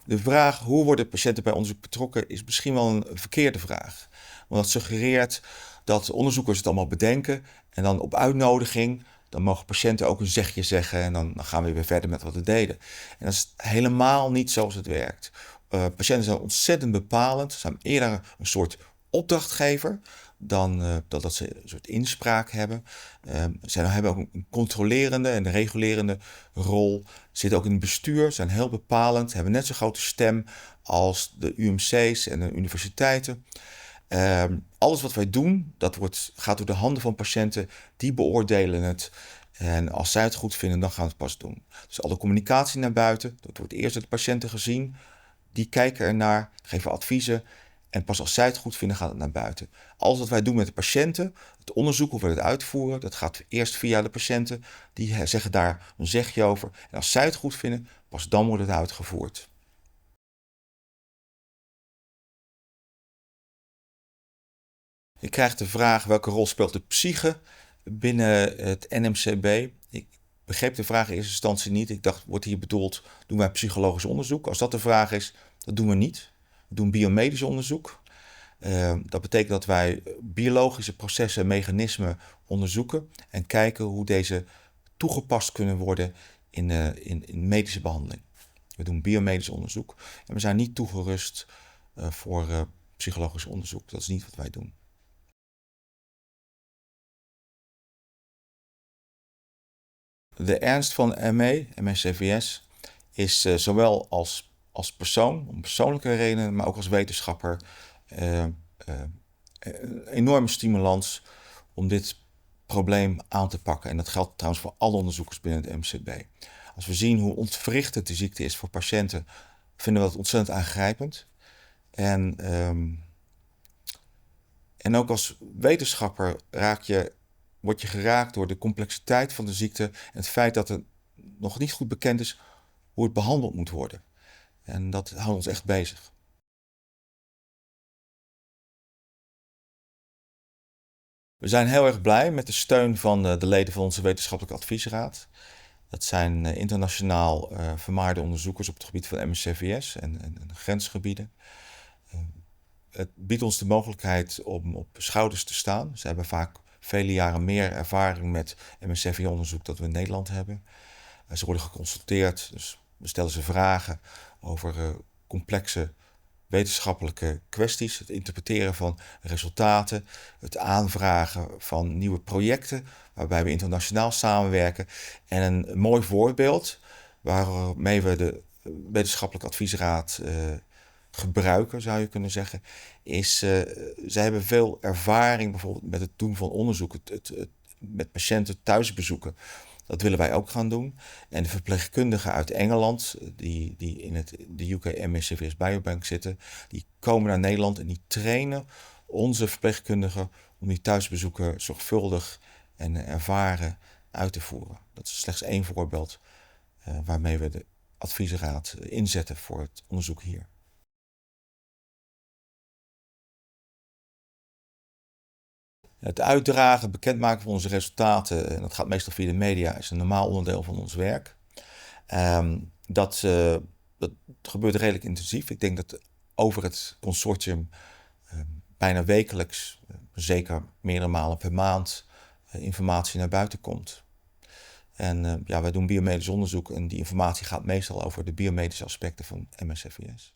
De vraag hoe worden patiënten bij onderzoek betrokken is misschien wel een verkeerde vraag. Want dat suggereert dat onderzoekers het allemaal bedenken en dan op uitnodiging, dan mogen patiënten ook een zegje zeggen en dan gaan we weer verder met wat we deden. En dat is helemaal niet zoals het werkt. Patiënten zijn ontzettend bepalend, ze zijn eerder een soort opdrachtgever dan dat ze een soort inspraak hebben. Ze hebben ook een controlerende en een regulerende rol. Zitten ook in het bestuur, zijn heel bepalend, hebben net zo'n grote stem als de UMC's en de universiteiten. Alles wat wij doen, gaat door de handen van patiënten, die beoordelen het. En als zij het goed vinden, dan gaan we het pas doen. Dus alle communicatie naar buiten, dat wordt eerst door de patiënten gezien. Die kijken ernaar, geven adviezen. En pas als zij het goed vinden, gaat het naar buiten. Alles wat wij doen met de patiënten, het onderzoek, hoe we het uitvoeren, dat gaat eerst via de patiënten. Die zeggen daar een zegje over. En als zij het goed vinden, pas dan wordt het uitgevoerd. Je krijgt de vraag welke rol speelt de psyche binnen het NMCB. Ik begreep de vraag in eerste instantie niet. Ik dacht, wordt hier bedoeld, doen wij psychologisch onderzoek? Als dat de vraag is, dat doen we niet. We doen biomedisch onderzoek. Dat betekent dat wij biologische processen en mechanismen onderzoeken en kijken hoe deze toegepast kunnen worden in medische behandeling. We doen biomedisch onderzoek en we zijn niet toegerust voor psychologisch onderzoek. Dat is niet wat wij doen. De ernst van ME, ME/CVS, is zowel als persoon, om persoonlijke redenen, maar ook als wetenschapper een enorme stimulans om dit probleem aan te pakken. En dat geldt trouwens voor alle onderzoekers binnen het MCB. Als we zien hoe ontwrichtend de ziekte is voor patiënten, vinden we dat ontzettend aangrijpend. En ook als wetenschapper word je geraakt door de complexiteit van de ziekte en het feit dat het nog niet goed bekend is hoe het behandeld moet worden. En dat houdt ons echt bezig. We zijn heel erg blij met de steun van de leden van onze wetenschappelijke adviesraad. Dat zijn internationaal vermaarde onderzoekers op het gebied van MSCVS en grensgebieden. Het biedt ons de mogelijkheid om op schouders te staan. Ze hebben vaak vele jaren meer ervaring met MSCVS-onderzoek dan we in Nederland hebben. Ze worden geconsulteerd, dus we stellen ze vragen over complexe wetenschappelijke kwesties. Het interpreteren van resultaten, het aanvragen van nieuwe projecten waarbij we internationaal samenwerken. En een mooi voorbeeld waarmee we de wetenschappelijke adviesraad gebruiken, zou je kunnen zeggen, is zij hebben veel ervaring bijvoorbeeld met het doen van onderzoek, het met patiënten thuis bezoeken. Dat willen wij ook gaan doen. En de verpleegkundigen uit Engeland, die in de UK MSCVS Biobank zitten, die komen naar Nederland en die trainen onze verpleegkundigen om die thuisbezoeken zorgvuldig en ervaren uit te voeren. Dat is slechts één voorbeeld waarmee we de adviesraad inzetten voor het onderzoek hier. Het uitdragen, bekendmaken van onze resultaten, en dat gaat meestal via de media, is een normaal onderdeel van ons werk. Dat gebeurt redelijk intensief. Ik denk dat over het consortium bijna wekelijks, zeker meerdere malen per maand, informatie naar buiten komt. En wij doen biomedisch onderzoek en die informatie gaat meestal over de biomedische aspecten van MSCVS.